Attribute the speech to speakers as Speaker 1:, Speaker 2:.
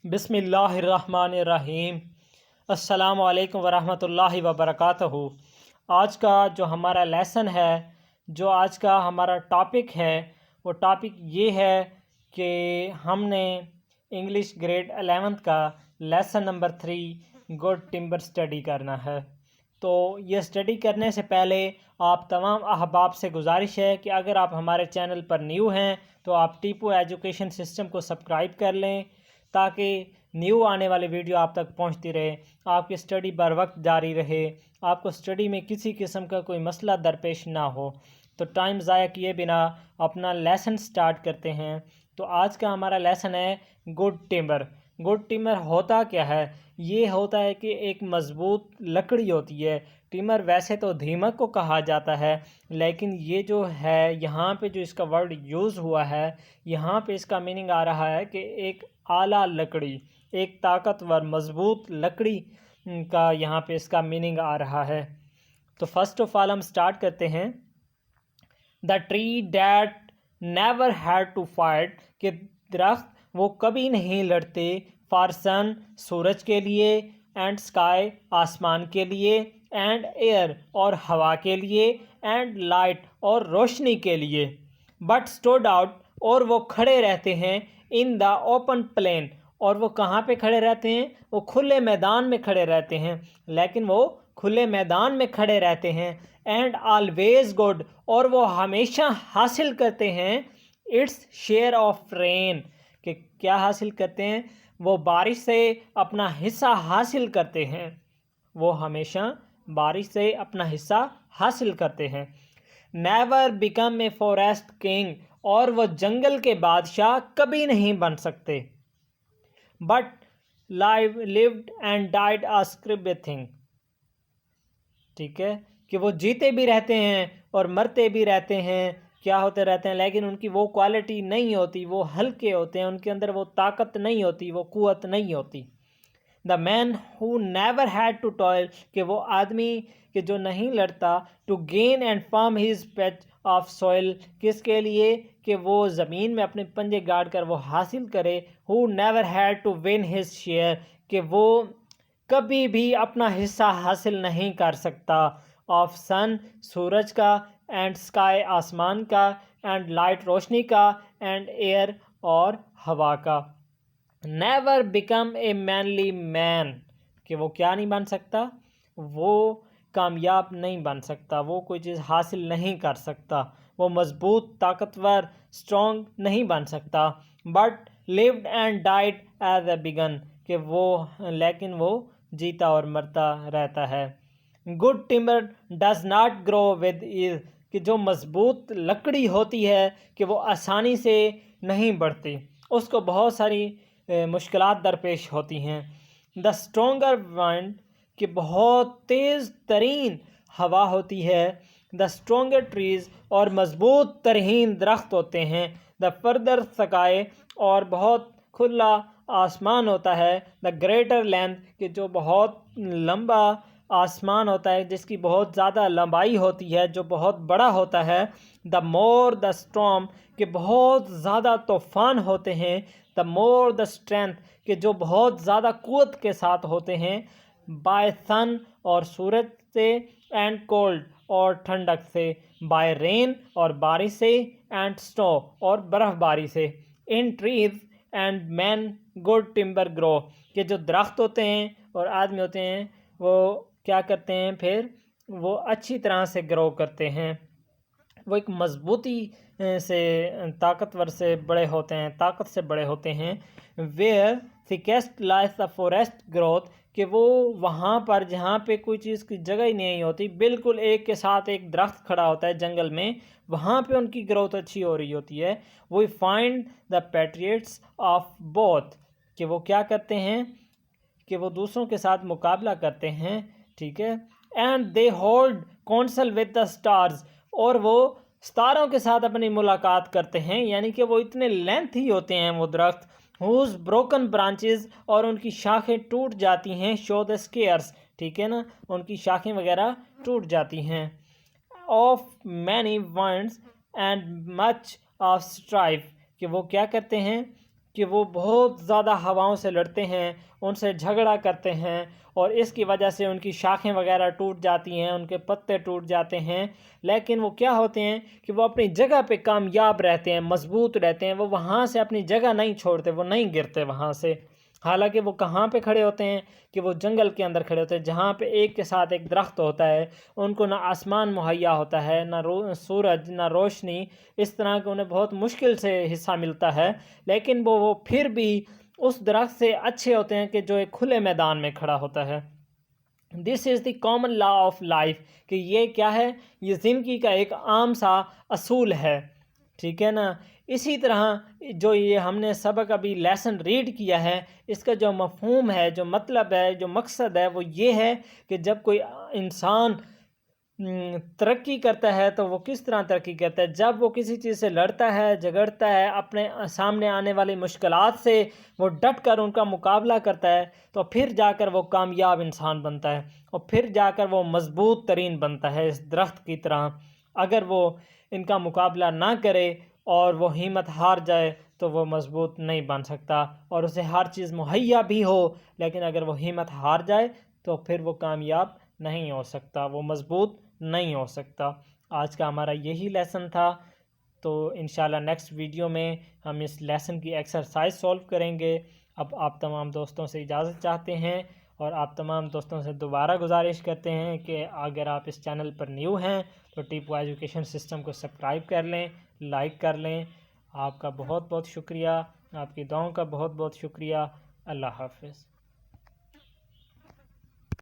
Speaker 1: बिस्मिल्लाहिर्रहमानिर्रहीम। अस्सलाम वालेकुम वरहमतुल्लाहि वबरकातुहू। आज का जो हमारा लेसन है, जो आज का हमारा टॉपिक है, वो टॉपिक ये है कि हमने इंग्लिश ग्रेड 11th का lesson number 3 good timber study करना है। तो ये स्टडी करने से पहले आप तमाम अहबाब से गुजारिश है कि अगर आप हमारे चैनल पर न्यू हैं तो आप टीपू एजुकेशन सिस्टम को सब्सक्राइब कर लें ताकि न्यू आने वाली वीडियो आप तक पहुंचती रहे, आपकी स्टडी बर वक्त जारी रहे, आपको स्टडी में किसी किस्म का कोई मसला दरपेश ना हो। तो टाइम ज़ाया किए बिना अपना लेसन स्टार्ट करते हैं। तो आज का हमारा लेसन है गुड टिम्बर। गुड टिम्बर होता क्या है? ये होता है कि एक मज़बूत लकड़ी होती है। टिम्बर वैसे तो दीमक को कहा जाता है, लेकिन ये जो है यहाँ पे जो इसका वर्ड यूज़ हुआ है, यहाँ पे इसका मीनिंग आ रहा है कि एक आला लकड़ी, एक ताकतवर मज़बूत लकड़ी का यहाँ पे इसका मीनिंग आ रहा है। तो फर्स्ट ऑफ ऑल हम स्टार्ट करते हैं। The tree that never had to fight, कि दरख्त वो कभी नहीं लड़ते, फॉर सन सूरज के लिए, एंड स्काई आसमान के लिए, एंड एयर और हवा के लिए, एंड लाइट और रोशनी के लिए, बट स्टूड आउट और वो खड़े रहते हैं, इन द ओपन प्लेन और वो कहाँ पे खड़े रहते हैं? वो खुले मैदान में खड़े रहते हैं, लेकिन वो खुले मैदान में खड़े रहते हैं। एंड ऑलवेज गुड और वो हमेशा हासिल करते हैं, इट्स शेयर ऑफ रेन, कि क्या हासिल करते हैं? वो बारिश से अपना हिस्सा हासिल करते हैं। वो हमेशा बारिश से अपना हिस्सा हासिल करते हैं। Never become a forest king और वो जंगल के बादशाह कभी नहीं बन सकते। But lived and died a script thing, ठीक है, कि वो जीते भी रहते हैं और मरते भी रहते हैं, क्या होते रहते हैं, लेकिन उनकी वो क्वालिटी नहीं होती, वो हल्के होते हैं, उनके अंदर वो ताकत नहीं होती, वो कुव्वत नहीं होती। The man who never had to toil, कि वो आदमी कि जो नहीं लड़ता, to gain and farm his patch of soil, किसके लिए? कि वो ज़मीन में अपने पंजे गाड़ कर वो हासिल करे। Who never had to win his share, कि वो कभी भी अपना हिस्सा हासिल नहीं कर सकता। ऑफ सन सूरज का, एंड स्काई आसमान का, एंड लाइट रोशनी का, एंड एयर और हवा का। Never become a manly man, कि वो क्या नहीं बन सकता? वो कामयाब नहीं बन सकता, वो कोई चीज़ हासिल नहीं कर सकता, वो मज़बूत ताकतवर स्ट्रॉन्ग नहीं बन सकता। But lived and died as a began, कि वो लेकिन वो जीता और मरता रहता है। Good timber does not grow with ease, कि जो मज़बूत लकड़ी होती है कि वो आसानी से नहीं बढ़ती, उसको बहुत सारी मुश्किलात दरपेश होती हैं। द स्ट्रोंगर वाइंड, कि बहुत तेज़ तरीन हवा होती है। द स्ट्रोंगर ट्रीज़ और मज़बूत तरीन दरख्त होते हैं। द फर्दर स्काई और बहुत खुला आसमान होता है। द ग्रेटर लेंथ, कि जो बहुत लंबा आसमान होता है, जिसकी बहुत ज़्यादा लंबाई होती है, जो बहुत बड़ा होता है। द मोर द स्टॉर्म, कि बहुत ज़्यादा तूफ़ान होते हैं। द मोर द स्ट्रेंथ, कि जो बहुत ज़्यादा क़ुव्वत के साथ होते हैं। बाय सन और सूरज से, एंड कोल्ड और ठंडक से। बाय रेन और बारिश से, एंड स्नो और बर्फ़बारी से। In trees and man good timber grow, कि जो दरख्त होते हैं और आदमी होते हैं वो क्या करते हैं? फिर वो अच्छी तरह से ग्रो करते हैं, वो एक मजबूती से ताकतवर से बड़े होते हैं, ताकत से बड़े होते हैं। Where thickest lies the forest growth, कि वो वहाँ पर जहाँ पे कोई चीज़ की जगह ही नहीं होती, बिल्कुल एक के साथ एक दरख्त खड़ा होता है जंगल में, वहाँ पे उनकी ग्रोथ अच्छी हो रही होती है। We find the patriots of both, कि वो क्या करते हैं? कि वो दूसरों के साथ मुकाबला करते हैं, ठीक है। And they hold council with the stars, और वो सितारों के साथ अपनी मुलाकात करते हैं, यानी कि वो इतने लेंथी होते हैं वो दरख्त। हुज ब्रोकन ब्रांचेस, और उनकी शाखें टूट जाती हैं। शो द स्केयर्स, ठीक है ना, उनकी शाखें वगैरह टूट जाती हैं। Of many winds and much of strife, कि वो क्या करते हैं? کہ وہ بہت زیادہ ہواؤں سے لڑتے ہیں، ان سے جھگڑا کرتے ہیں، اور اس کی وجہ سے ان کی شاخیں وغیرہ ٹوٹ جاتی ہیں، ان کے پتے ٹوٹ جاتے ہیں، لیکن وہ کیا ہوتے ہیں کہ وہ اپنی جگہ پہ کامیاب رہتے ہیں، مضبوط رہتے ہیں، وہ وہاں سے اپنی جگہ نہیں چھوڑتے، وہ نہیں گرتے وہاں سے۔ حالانکہ وہ کہاں پہ کھڑے ہوتے ہیں کہ وہ جنگل کے اندر کھڑے ہوتے ہیں، جہاں پہ ایک کے ساتھ ایک درخت ہوتا ہے، ان کو نہ آسمان مہیا ہوتا ہے، نہ سورج، نہ روشنی، اس طرح کہ انہیں بہت مشکل سے حصہ ملتا ہے، لیکن وہ پھر بھی اس درخت سے اچھے ہوتے ہیں کہ جو ایک کھلے میدان میں کھڑا ہوتا ہے۔ This is the common law of life, کہ یہ کیا ہے، یہ زندگی کا ایک عام سا اصول ہے، ٹھیک ہے نا۔ اسی طرح جو یہ ہم نے سبق ابھی لیسن ریڈ کیا ہے، اس کا جو مفہوم ہے، جو مطلب ہے، جو مقصد ہے، وہ یہ ہے کہ جب کوئی انسان ترقی کرتا ہے تو وہ کس طرح ترقی کرتا ہے؟ جب وہ کسی چیز سے لڑتا ہے، جھگڑتا ہے، اپنے سامنے آنے والی مشکلات سے وہ ڈٹ کر ان کا مقابلہ کرتا ہے، تو پھر جا کر وہ کامیاب انسان بنتا ہے، اور پھر جا کر وہ مضبوط ترین بنتا ہے اس درخت کی طرح۔ اگر وہ ان کا مقابلہ نہ کرے اور وہ ہمت ہار جائے تو وہ مضبوط نہیں بن سکتا، اور اسے ہر چیز مہیا بھی ہو لیکن اگر وہ ہمت ہار جائے تو پھر وہ کامیاب نہیں ہو سکتا، وہ مضبوط نہیں ہو سکتا۔ آج کا ہمارا یہی لیسن تھا، تو انشاءاللہ نیکسٹ ویڈیو میں ہم اس لیسن کی ایکسرسائز سولو کریں گے۔ اب آپ تمام دوستوں سے اجازت چاہتے ہیں، اور آپ تمام دوستوں سے دوبارہ گزارش کرتے ہیں کہ اگر آپ اس چینل پر نیو ہیں تو ٹیپو ایجوکیشن سسٹم کو سبسکرائب کر لیں، لائک کر لیں۔ آپ کا بہت بہت شکریہ، آپ کی دعاؤں کا بہت بہت شکریہ۔ اللہ حافظ۔